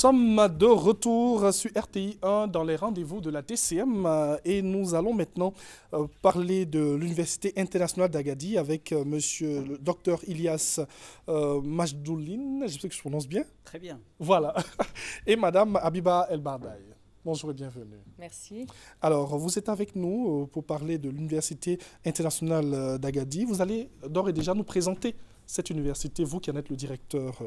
sommes de retour sur RTI 1 dans les rendez-vous de la TCM et nous allons maintenant parler de l'Université internationale d'Agadir avec monsieur le docteur Ilyas Majdouline, je sais que je prononce bien. Très bien. Voilà. Et madame Habiba El Bardaï. Bonjour et bienvenue. Merci. Alors, vous êtes avec nous pour parler de l'Université internationale d'Agadir. Vous allez d'ores et déjà nous présenter cette université, vous qui en êtes le directeur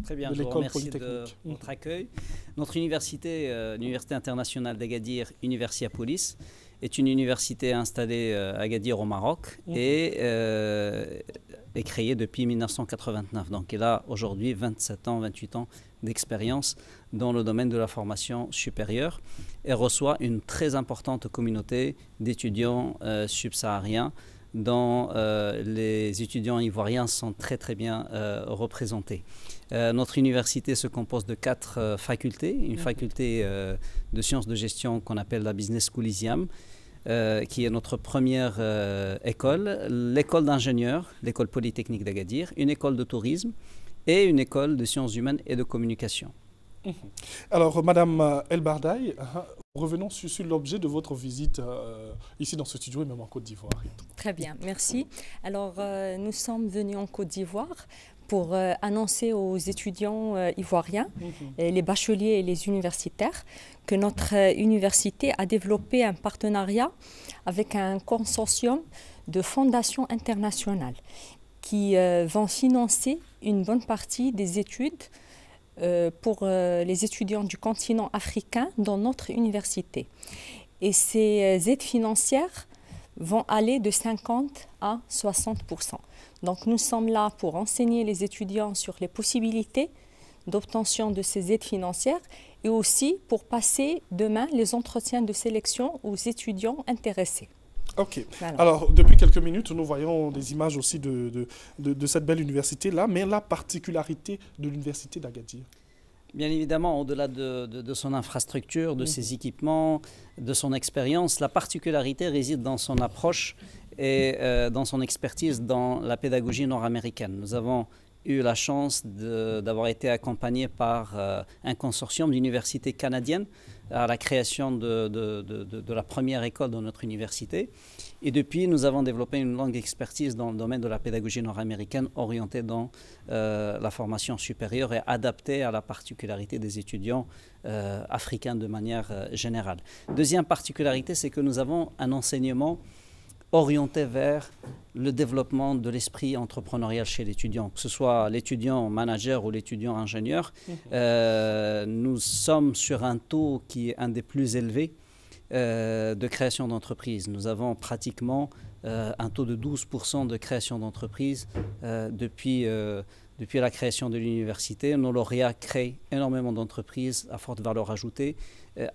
Très bien, de je vous l'école remercie polytechnique. de votre accueil. Notre université, l'Université internationale d'Agadir, Universiapolis, est une université installée à Agadir au Maroc et est créée depuis 1989. Donc elle a aujourd'hui 27 ans, 28 ans d'expérience dans le domaine de la formation supérieure et reçoit une très importante communauté d'étudiants subsahariens dont les étudiants ivoiriens sont très bien représentés. Notre université se compose de 4 facultés. Une faculté de sciences de gestion qu'on appelle la Business School ISIAM, qui est notre première école, l'école d'ingénieurs, l'école polytechnique d'Agadir, une école de tourisme et une école de sciences humaines et de communication. Alors, madame El Bardaï, revenons sur l'objet de votre visite ici dans ce studio et même en Côte d'Ivoire. Très bien, merci. Alors, nous sommes venus en Côte d'Ivoire pour annoncer aux étudiants ivoiriens, les bacheliers et les universitaires, que notre université a développé un partenariat avec un consortium de fondations internationales qui vont financer une bonne partie des études pour les étudiants du continent africain dans notre université. Et ces aides financières vont aller de 50 à 60%. Donc nous sommes là pour enseigner les étudiants sur les possibilités d'obtention de ces aides financières et aussi pour passer demain les entretiens de sélection aux étudiants intéressés. Ok. Voilà. Alors, depuis quelques minutes, nous voyons des images aussi de cette belle université-là, mais la particularité de l'université d'Agadir. Bien évidemment, au-delà de son infrastructure, de ses équipements, de son expérience, la particularité réside dans son approche et dans son expertise dans la pédagogie nord-américaine. Nous avons eu la chance d'avoir été accompagnés par un consortium d'universités canadiennes à la création de la première école de notre université. Et depuis, nous avons développé une longue expertise dans le domaine de la pédagogie nord-américaine orientée dans la formation supérieure et adaptée à la particularité des étudiants africains de manière générale. Deuxième particularité, c'est que nous avons un enseignement orienté vers le développement de l'esprit entrepreneurial chez l'étudiant, que ce soit l'étudiant manager ou l'étudiant ingénieur. Nous sommes sur un taux qui est un des plus élevés de création d'entreprises. Nous avons pratiquement un taux de 12% de création d'entreprises depuis la création de l'université. Nos lauréats créent énormément d'entreprises à forte valeur ajoutée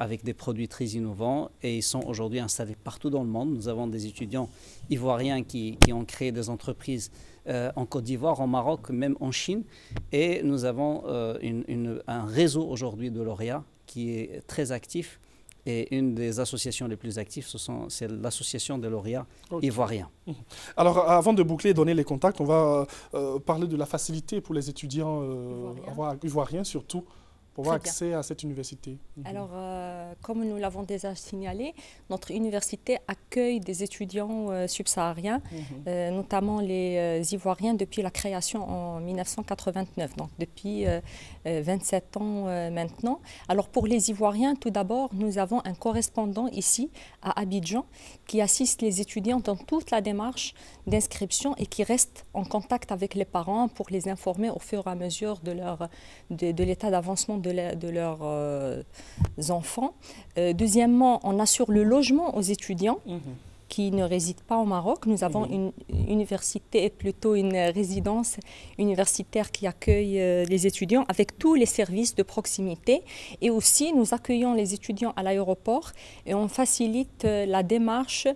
avec des produits très innovants et ils sont aujourd'hui installés partout dans le monde. Nous avons des étudiants ivoiriens qui ont créé des entreprises en Côte d'Ivoire, au Maroc, même en Chine. Et nous avons un réseau aujourd'hui de lauréats qui est très actif. Et une des associations les plus actives, c'est l'association des lauréats ivoiriens. Alors, avant de boucler et donner les contacts, on va parler de la facilité pour les étudiants ivoiriens surtout, pour avoir accès à cette université. Alors, comme nous l'avons déjà signalé, notre université accueille des étudiants subsahariens, notamment les Ivoiriens depuis la création en 1989, donc depuis 27 ans maintenant. Alors, pour les Ivoiriens, tout d'abord, nous avons un correspondant ici à Abidjan qui assiste les étudiants dans toute la démarche d'inscription et qui reste en contact avec les parents pour les informer au fur et à mesure de l'état d'avancement de leurs enfants. Deuxièmement, on assure le logement aux étudiants qui ne résident pas au Maroc. Nous avons une université, plutôt une résidence universitaire qui accueille les étudiants avec tous les services de proximité. Et aussi, nous accueillons les étudiants à l'aéroport et on facilite la démarche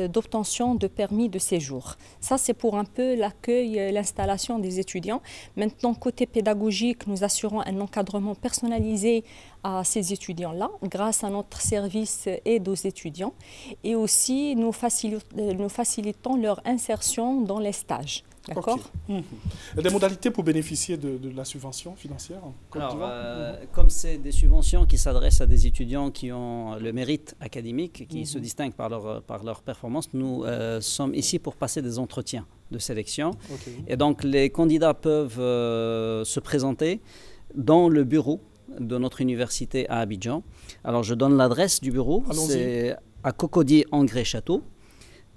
d'obtention de permis de séjour. Ça, c'est pour un peu l'accueil, l'installation des étudiants. Maintenant, côté pédagogique, nous assurons un encadrement personnalisé à ces étudiants-là grâce à notre service aide aux étudiants. Et aussi, nous facilitons leur insertion dans les stages. D'accord. Des modalités pour bénéficier de la subvention financière en Côte Alors, d'Ivoire? comme c'est des subventions qui s'adressent à des étudiants qui ont le mérite académique, qui se distinguent par leur performance, nous sommes ici pour passer des entretiens de sélection. Et donc, les candidats peuvent se présenter dans le bureau de notre université à Abidjan. Alors, je donne l'adresse du bureau. C'est à Cocody, Angré-Château,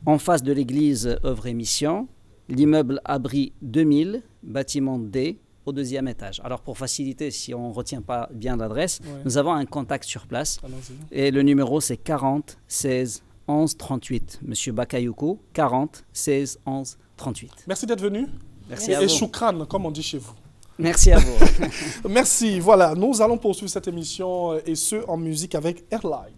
en face de l'église Œuvre et Mission, l'immeuble Abri 2000, bâtiment D, au 2e étage. Alors, pour faciliter, si on ne retient pas bien l'adresse, nous avons un contact sur place. Et le numéro, c'est 40 16 11 38. Monsieur Bakayoko, 40 16 11 38. Merci d'être venu. Merci à vous. Et choukran, comme on dit chez vous. Merci à vous. Merci. Voilà, nous allons poursuivre cette émission et ce en musique avec Airline.